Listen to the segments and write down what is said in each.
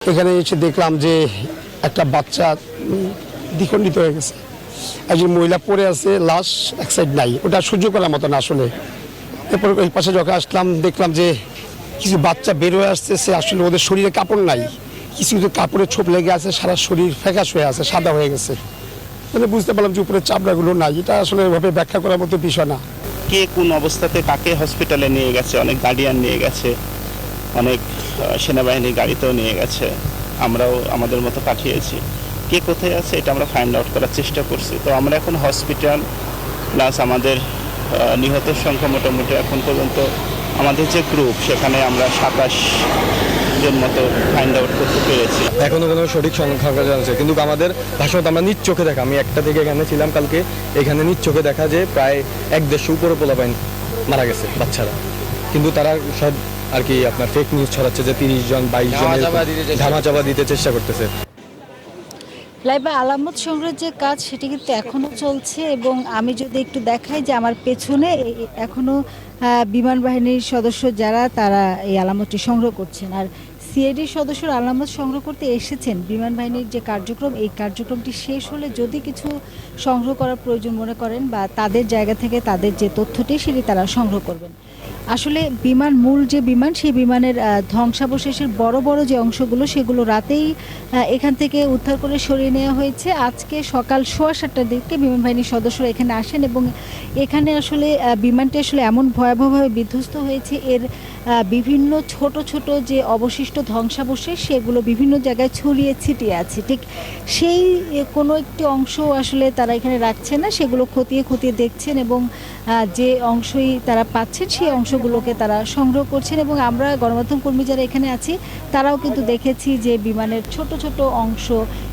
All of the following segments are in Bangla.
এখানে এসে দেখলাম যে একটা বাচ্চা দ্বিখণ্ডিত হয়ে গেছে, একজন মহিলা পড়ে আছে, লাশ এক সাইড নাই, ওটা সহ্য করার মতো না আসলে। এরপর ওই পাশে যখন আসলাম দেখলাম যে কিছু বাচ্চা বের হয়ে আসতেছে, আসলে ওদের শরীরে কাপড় নাই, কিছু কিছু কাপড়ের ছোপ লেগে আছে, সারা শরীর ফ্যাকাশ হয়ে আছে, সাদা হয়ে গেছে। মানে বুঝতে পারলাম যে উপরে চামড়াগুলো নাই। এটা আসলে এভাবে ব্যাখ্যা করার মতো বিষয় না। কে কোন অবস্থাতে কাকে হসপিটালে নিয়ে গেছে, অনেক গার্ডিয়ান নিয়ে গেছে, অনেক সেনাবাহিনীর গাড়িতেও নিয়ে গেছে, আমরাও আমাদের মতো পাঠিয়েছি। কে কোথায় আছে এটা আমরা ফাইন্ড আউট করার চেষ্টা করছি। তো আমরা এখন হসপিটাল প্লাস আমাদের নিহতের সংখ্যা মোটামুটি এখন পর্যন্ত আমাদের যে গ্রুপ সেখানে আমরা 27 জন মতো ফাইন্ড আউট করতে পেরেছি। এখনো কোনো সঠিক সংখ্যা জানছে, কিন্তু আমাদের ভাষণত আমরা নিজ চোখে দেখা, আমি একটা থেকে এখানে ছিলাম কালকে, এখানে নিজ চোখে দেখা যে প্রায় 1-150 উপরে পোলাপাইন মারা গেছে বাচ্চারা, কিন্তু তারা সব আর কি আপনার ফেক নিউজ ছড়াচ্ছে যে 30 জন 22 জন ধামাচাপা দিতে চেষ্টা করতেছে। লাইবা আলামত সংগ্রহের যে কাজ সেটি কিন্তু এখনও চলছে, এবং আমি যদি একটু দেখাই যে আমার পেছনে এখনও বিমান বাহিনীর সদস্য যারা তারা এই আলামতটি সংগ্রহ করছেন, আর সিআইডির সদস্যরা আলামত সংগ্রহ করতে এসেছেন। বিমান বাহিনীর যে কার্যক্রম, এই কার্যক্রমটি শেষ হলে যদি কিছু সংগ্রহ করার প্রয়োজন মনে করেন বা তাদের জায়গা থেকে তাদের যে তথ্যটি সেটি তারা সংগ্রহ করবেন। আসলে বিমান, মূল যে বিমান, সেই বিমানের ধ্বংসাবশেষের বড় বড় যে অংশগুলো সেগুলো রাতেই এখান থেকে উদ্ধার করে সরিয়ে নেওয়া হয়েছে। আজকে সকাল 7:15টার দিকে বিমান বাহিনীর সদস্যরা এখানে আসেন, এবং এখানে আসলে বিমানটি আসলে এমন ভয়াবহভাবে বিধ্বস্ত হয়েছে, এর বিভিন্ন ছোট ছোট যে অবশিষ্ট ধ্বংসাবশেষ সেগুলো বিভিন্ন জায়গায় ছড়িয়ে ছিটিয়ে আছে। ঠিক সেই কোনো একটি অংশ আসলে তারা এখানে রাখছে না, সেগুলো খতিয়ে খতিয়ে দেখছেন, এবং যে অংশই তারা পাচ্ছেন সেই অংশগুলোকে তারা সংগ্রহ করছেন। এবং আমরা গণমাধ্যম কর্মী যারা এখানে আছি তারাও কিন্তু দেখেছি যে বিমানের ছোট ছোট অংশ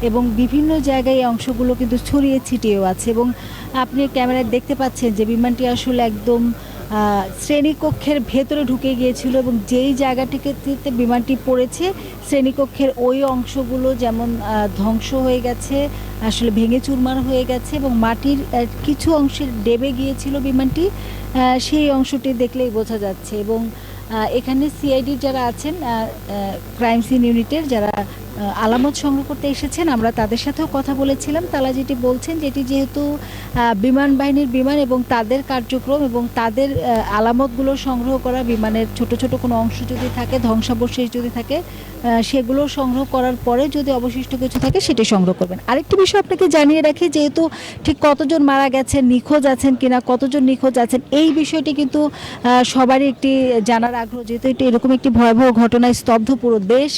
এবং বিভিন্ন জায়গায় এই অংশগুলো কিন্তু ছড়িয়ে ছিটিয়েও আছে, এবং আপনি ক্যামেরায় দেখতে পাচ্ছেন যে বিমানটি আসলে একদম শ্রেণীকক্ষের ভেতরে ঢুকে গিয়েছিল, এবং যেই জায়গাটিতে বিমানটি পড়েছে শ্রেণীকক্ষের ওই অংশগুলো যেমন ধ্বংস হয়ে গেছে, আসলে ভেঙে চুরমার হয়ে গেছে, এবং মাটির কিছু অংশে ডেবে গিয়েছিল বিমানটি, সেই অংশটি দেখলেই বোঝা যাচ্ছে। এবং এখানে সিআইডির যারা আছেন, ক্রাইম সিন ইউনিটের যারা আলামত সংগ্রহ করতে এসেছেন, আমরা তাদের সাথেও কথা বলেছিলাম। তারা যেটি বলছেন, যেটি যেহেতু বিমান বাহিনীর বিমান এবং তাদের কার্যক্রম এবং তাদের আলামতগুলো সংগ্রহ করা, বিমানের ছোট ছোট কোনো অংশ যদি থাকে, ধ্বংসাবশেষ যদি থাকে, সেগুলো সংগ্রহ করার পরে যদি অবশিষ্ট কিছু থাকে সেটি সংগ্রহ করবেন। আরেকটি বিষয় আপনাকে জানিয়ে রাখি, যেহেতু ঠিক কতজন মারা গেছেন, নিখোঁজ আছেন কিনা, কতজন নিখোঁজ আছেন, এই বিষয়টি কিন্তু সবারই একটি জানার আগ্রহ, যেহেতু এটি এরকম একটি ভয়াবহ ঘটনায় স্তব্ধ পুরো দেশ।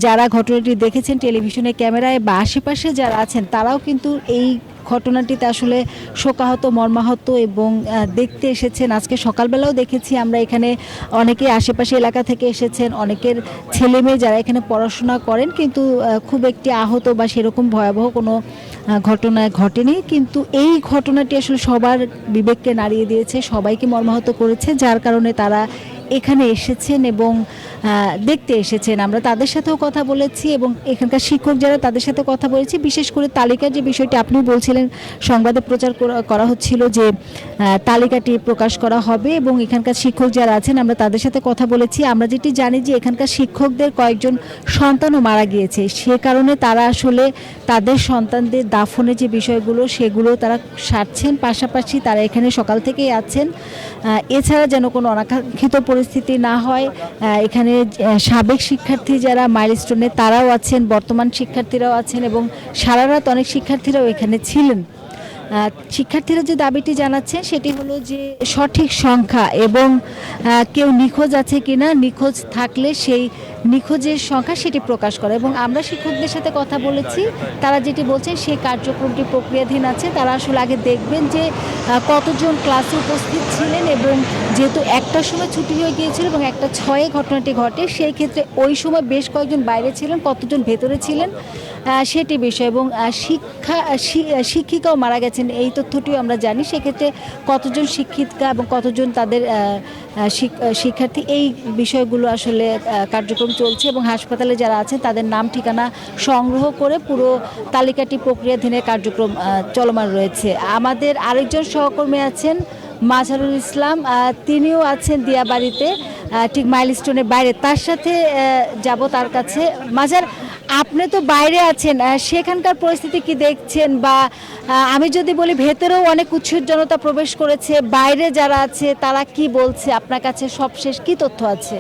যারা ঘটনাটি দেখেছেন টেলিভিশনের ক্যামেরায় বা আশেপাশে যারা আছেন তারাও কিন্তু এই ঘটনাটিতে আসলে শোকাহত, মর্মাহত, এবং দেখতে এসেছেন। আজকে সকালবেলাও দেখেছি আমরা এখানে অনেকে আশেপাশে এলাকা থেকে এসেছেন, অনেকের ছেলে মেয়ে যারা এখানে পড়াশোনা করেন, কিন্তু খুব একটি আহত বা সেরকম ভয়াবহ কোনো ঘটনা ঘটেনি, কিন্তু এই ঘটনাটি আসলে সবার বিবেককে নাড়িয়ে দিয়েছে, সবাইকে মর্মাহত করেছে, যার কারণে তারা এখানে এসেছেন এবং দেখতে এসেছেন। আমরা তাদের সাথেও কথা বলেছি, এবং এখানকার শিক্ষক যারা তাদের সাথে কথা বলেছি। বিশেষ করে তালিকার যে বিষয়টি আপনি বলছিলেন, সংবাদে প্রচার করা হচ্ছিল যে তালিকাটি প্রকাশ করা হবে, এবং এখানকার শিক্ষক যারা আছেন আমরা তাদের সাথে কথা বলেছি। আমরা যেটি জানি যে এখানকার শিক্ষকদের কয়েকজন সন্তানও মারা গিয়েছে, সে কারণে তারা আসলে তাদের সন্তানদের দাফনের যে বিষয়গুলো সেগুলো তারা সারছেন, পাশাপাশি তারা এখানে সকাল থেকেই আছেন। এছাড়া যেন কোনো অনাকাঙ্ক্ষিত পরিস্থিতি না হয়, এখানে সাবেক শিক্ষার্থী যারা মাইলস্টোনে তারাও আছেন, বর্তমান শিক্ষার্থীরাও আছেন, এবং সারা রাত অনেক শিক্ষার্থীরাও এখানে ছিলেন। শিক্ষার্থীরা যে দাবিটি জানাচ্ছেন সেটি হলো যে সঠিক সংখ্যা এবং কেউ নিখোঁজ আছে কিনা, নিখোঁজ থাকলে সেই নিখোঁজের সংখ্যা সেটি প্রকাশ করা। এবং আমরা শিক্ষকদের সাথে কথা বলেছি, তারা যেটি বলছেন সেই কার্যক্রমটি প্রক্রিয়াধীন আছে। তারা আসলে আগে দেখবেন যে কতজন ক্লাসে উপস্থিত ছিলেন, এবং যেহেতু 1টার সময় ছুটি হয়ে গিয়েছিল এবং 1:06 ঘটনাটি ঘটে, সেই ক্ষেত্রে ওই সময় বেশ কয়েকজন বাইরে ছিলেন, কতজন ভেতরে ছিলেন সেটি বিষয়। এবং শিক্ষিকাও মারা গেছেন এই তথ্যটিও আমরা জানি। সেক্ষেত্রে কতজন শিক্ষিকা এবং কতজন তাদের শিক্ষার্থী, এই বিষয়গুলো আসলে কার্যক্রম চলছে, এবং হাসপাতালে যারা আছেন তাদের নাম ঠিকানা সংগ্রহ করে পুরো তালিকাটি প্রক্রিয়াধীনের কার্যক্রম চলমান রয়েছে। আমাদের আরেকজন সহকর্মী আছেন মাজহারুল ইসলাম, তিনিও আছেন দিয়াবাড়িতে, ঠিক মাইলস্টোনের বাইরে। তার সাথে যাব তার কাছে। মাজার, আপনি তো বাইরে আছেন, সেখানকার পরিস্থিতি কি দেখছেন? বা আমি যদি বলি ভেতরেও অনেক উৎসুক জনতা প্রবেশ করেছে, বাইরে যারা আছে তারা কি বলছে, আপনার কাছে সবশেষ কি তথ্য আছে?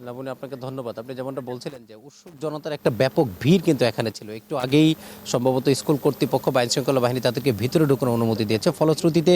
লাবণী, আপনাকে ধন্যবাদ। আপনি যেমনটা বলছিলেন যে উৎসুক জনতার একটা ব্যাপক ভিড় কিন্তু এখানে ছিল। একটু আগেই সম্ভবত স্কুল কর্তৃপক্ষ বা আইনশৃঙ্খলা বাহিনী তাদেরকে ভিতরে ঢোকানোর অনুমতি দিয়েছে, ফলশ্রুতিতে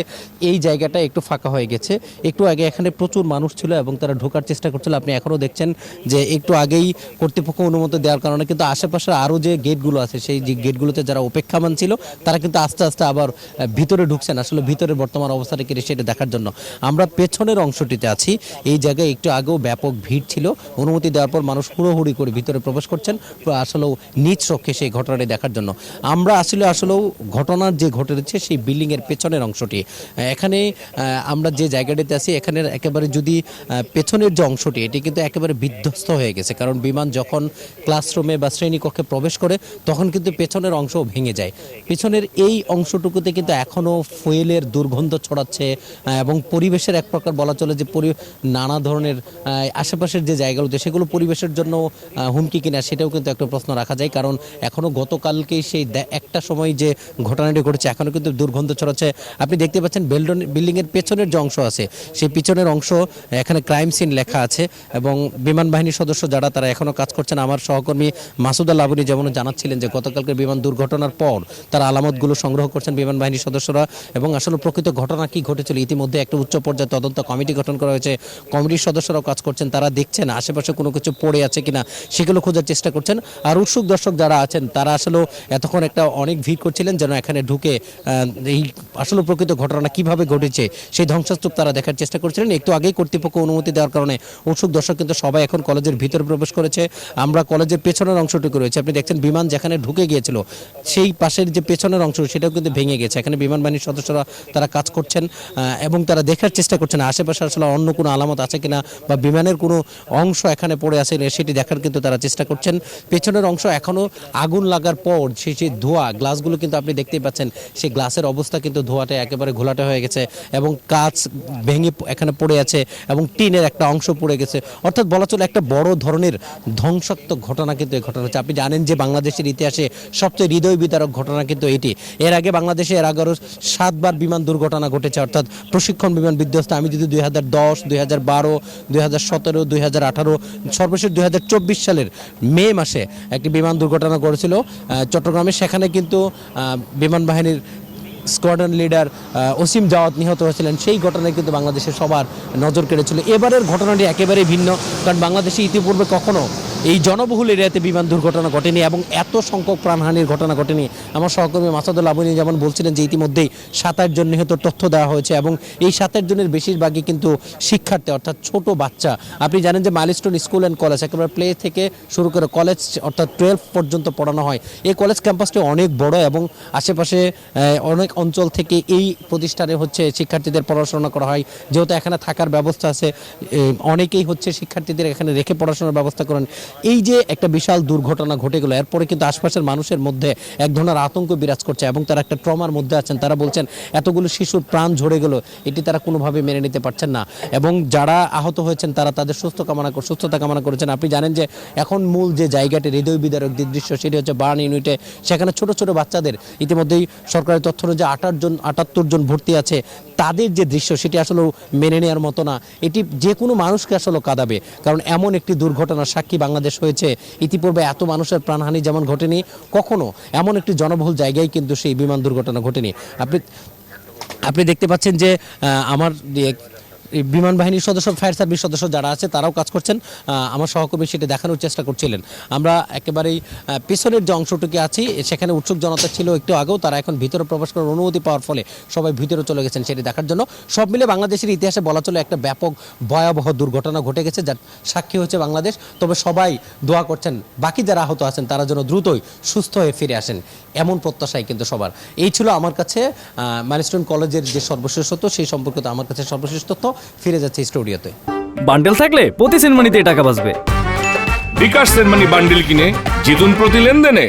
এই জায়গাটা একটু ফাঁকা হয়ে গেছে। একটু আগে এখানে প্রচুর মানুষ ছিল এবং তারা ঢোকার চেষ্টা করছিল। আপনি এখনও দেখছেন যে একটু আগেই কর্তৃপক্ষ অনুমতি দেওয়ার কারণে কিন্তু আশেপাশের আরও যে গেটগুলো আছে সেই যে গেটগুলোতে যারা অপেক্ষামান ছিল তারা কিন্তু আস্তে আস্তে আবার ভিতরে ঢুকছেন, আসলে ভিতরের বর্তমান অবস্থাটা কি সেটা দেখার জন্য। আমরা পেছনের অংশটিতে আছি, এই জায়গায় একটু আগেও ব্যাপক ভিড় ছিল। অনুমতি দেওয়ার পর মানুষ হুড়োহুড়ি করে ভিতরে প্রবেশ করছেন আসলেও নিজ চোখে সেই ঘটনাটি দেখার জন্য। আমরা আসলেও ঘটনার যে ঘটেছে সেই বিল্ডিংয়ের পেছনের অংশটি, এখানে আমরা যে জায়গাটিতে আছি এখানের একেবারে যদি পেছনের যে অংশটি এটি কিন্তু একেবারে বিধ্বস্ত হয়ে গেছে, কারণ বিমান যখন ক্লাসরুমে বা শ্রেণীকক্ষে প্রবেশ করে তখন কিন্তু পেছনের অংশও ভেঙে যায়। পেছনের এই অংশটুকুতে কিন্তু এখনও ফুয়েলের দুর্গন্ধ ছড়াচ্ছে এবং পরিবেশের এক প্রকার বলা চলে যে নানা ধরনের আশেপাশের যে জায়গাগুলোতে সেগুলো পরিবেশের জন্য হুমকি কিনা সেটাও কিন্তু একটা প্রশ্ন রাখা যায়, কারণ এখনও গতকালকেই সেই একটা সময় যে ঘটনাটি ঘটেছে এখনও কিন্তু দুর্গন্ধ ছড়াচ্ছে। আপনি দেখতে পাচ্ছেন বিল্ডিংয়ের পেছনের যে অংশ আছে সেই পিছনের অংশ এখানে ক্রাইম সিন লেখা আছে এবং বিমান বাহিনীর সদস্য যারা তারা এখনও কাজ করছেন। আমার সহকর্মী মাসুদা লাবণী যেমন জানাচ্ছিলেন যে গতকালকে বিমান দুর্ঘটনার পর তারা আলামতগুলো সংগ্রহ করছেন বিমান বাহিনীর সদস্যরা এবং আসলে প্রকৃত ঘটনা কি ঘটেছিল ইতিমধ্যে একটা উচ্চ পর্যায়ে তদন্ত কমিটি গঠন করা হয়েছে। কমিটির সদস্যরাও কাজ করছেন, তারা দেখছেন আশেপাশে কোনো কিছু পড়ে আছে কিনা সেগুলো খোঁজার চেষ্টা করছেন। আর উৎসুক দর্শক যারা আছেন তারা আসলেও এতক্ষণ একটা অনেক ভিড় করছিলেন যেন এখানে ঢুকে এই আসলে প্রকৃত ঘটনা কিভাবে ঘটেছে সেই ধ্বংসস্তূপ তারা দেখার চেষ্টা করছিলেন। একটু আগেই কর্তৃপক্ষ অনুমতি দেওয়ার কারণে উৎসুক দর্শক কিন্তু সবাই এখন কলেজের ভিতরে প্রবেশ করেছে। আমরা কলেজের পেছনের অংশটুকু রয়েছে, আপনি দেখছেন বিমান যেখানে ঢুকে গিয়েছিল সেই পাশের যে পেছনের অংশ সেটাও কিন্তু ভেঙে গেছে। এখানে বিমান বাহিনীর সদস্যরা তারা কাজ করছেন এবং তারা দেখার চেষ্টা করছেন আশেপাশে আসলে অন্য কোনো আলামত আছে কিনা বা বিমানের কোনো অংশ এখানে পড়ে আছে সেটি দেখার কিন্তু তারা চেষ্টা করছেন। পেছনের অংশ এখনও আগুন লাগার পর সেই ধোঁয়া গ্লাসগুলো কিন্তু আপনি দেখতেই পাচ্ছেন সেই গ্লাসের অবস্থা কিন্তু ধোঁয়াটা একেবারে ঘোলাটে হয়ে গেছে এবং কাঁচ ভেঙে এখানে পড়ে আছে এবং টিনের একটা অংশ পড়ে গেছে। অর্থাৎ বলা চলে একটা বড় ধরনের ধ্বংসাত্মক ঘটনা কিন্তু এই ঘটনা হচ্ছে। আপনি জানেন যে বাংলাদেশের ইতিহাসে সবচেয়ে হৃদয় বিদারক ঘটনা কিন্তু এটি। এর আগে বাংলাদেশে এর আগেও 7বার বিমান দুর্ঘটনা ঘটেছে, অর্থাৎ প্রশিক্ষণ বিমান বিধ্বস্ত। আমি যদি 2010, 2012, 2017, 2018 সর্বশেষ 2024 সালের মে মাসে একটি বিমান দুর্ঘটনা ঘটেছিল চট্টগ্রামে, সেখানে কিন্তু বিমান বাহিনীর স্কোয়াড্রন লিডার ওসিম জাওয়াত নিহত হয়েছিলেন। সেই ঘটনায় কিন্তু বাংলাদেশের সবার নজর কেড়েছিল। এবারের ঘটনাটি একেবারেই ভিন্ন, কারণ বাংলাদেশে ইতিপূর্বে কখনো এই জনবহুল এরিয়াতে বিমান দুর্ঘটনা ঘটেনি এবং এত সংখ্যক প্রাণহানির ঘটনা ঘটেনি। আমার সহকর্মী মাসুদা লাবণী যেমন বলছিলেন যে ইতিমধ্যেই 27 জন নিহত তথ্য দেওয়া হয়েছে এবং এই 27 জনের বেশিরভাগই কিন্তু শিক্ষার্থী, অর্থাৎ ছোট বাচ্চা। আপনি জানেন যে মাইলস্টোন স্কুল অ্যান্ড কলেজ একেবারে প্লে থেকে শুরু করে কলেজ অর্থাৎ 12 পর্যন্ত পড়ানো হয়। এই কলেজ ক্যাম্পাসটি অনেক বড় এবং আশেপাশে অনেক অঞ্চল থেকে এই প্রতিষ্ঠানে হচ্ছে শিক্ষার্থীদের পড়াশোনা করা হয়। যেহেতু এখানে থাকার ব্যবস্থা আছে, অনেকেই হচ্ছে শিক্ষার্থীদের এখানে রেখে পড়াশোনার ব্যবস্থা করেন। এই যে একটা বিশাল দুর্ঘটনা ঘটে গেল এরপরে কিন্তু আশপাশের মানুষের মধ্যে এক ধরনের আতঙ্ক বিরাজ করছে এবং তারা একটা ট্রমার মধ্যে আছেন। তারা বলছেন এতগুলো শিশুর প্রাণ ঝরে গেল, এটি তারা কোনোভাবে মেনে নিতে পারছেন না এবং যারা আহত হয়েছেন তারা তাদের সুস্থতা কামনা করেছেন। আপনি জানেন যে এখন মূল যে জায়গাটি হৃদয় বিদারক দৃশ্য সেটি হচ্ছে বার্ন ইউনিটে। সেখানে ছোট ছোট বাচ্চাদের ইতিমধ্যেই সরকারি তথ্য অনুযায়ী 78 জন ভর্তি আছে। তাদের যে দৃশ্য সেটি আসলে মেনে নেওয়ার মতো না। এটি যে কোনো মানুষকে আসলে কাঁদাবে, কারণ এমন একটি দুর্ঘটনার সাক্ষী বাংলাদেশ হয়েছে। ইতিপূর্বে এত মানুষের প্রাণহানি যেমন ঘটেনি, কখনো এমন একটি জনবহুল জায়গায় কিন্তু সেই বিমান দুর্ঘটনা ঘটেনি। আপনি দেখতে পাচ্ছেন যে আমার বিমান বাহিনীর সদস্য, ফায়ার সার্ভিস সদস্য যারা আছে তারাও কাজ করছেন। আমার সহকর্মী সেটা দেখানোর চেষ্টা করছিলেন। আমরা একেবারেই পেছনের যে অংশটুকু আছি সেখানে উৎসুক জনতা ছিল একটু আগেও, তারা এখন ভিতরে প্রবেশ করার অনুমতি পাওয়ার ফলে সবাই ভিতরে চলে গেছেন সেটি দেখার জন্য। সব মিলে বাংলাদেশের ইতিহাসে বলা চলে একটা ব্যাপক ভয়াবহ দুর্ঘটনা ঘটে গেছে যার সাক্ষী হচ্ছে বাংলাদেশ। তবে সবাই দোয়া করছেন বাকি যারা আহত আছেন তারা যেন দ্রুতই সুস্থ হয়ে ফিরে আসেন, এমন প্রত্যাশাই কিন্তু সবার। এই ছিল আমার কাছে মাইলস্টোন কলেজের যে সর্বশেষ তথ্য সেই সম্পর্কিত আমার কাছে সর্বশেষ তথ্য। ফিরে যাচ্ছে স্টুডিওতে। বান্ডেল থাকলে প্রতি সেনমানিতে টাকা বাঁচবে। বিকাশ সেনমানি বান্ডেল কিনে জিতুন প্রতি লেনদেনে।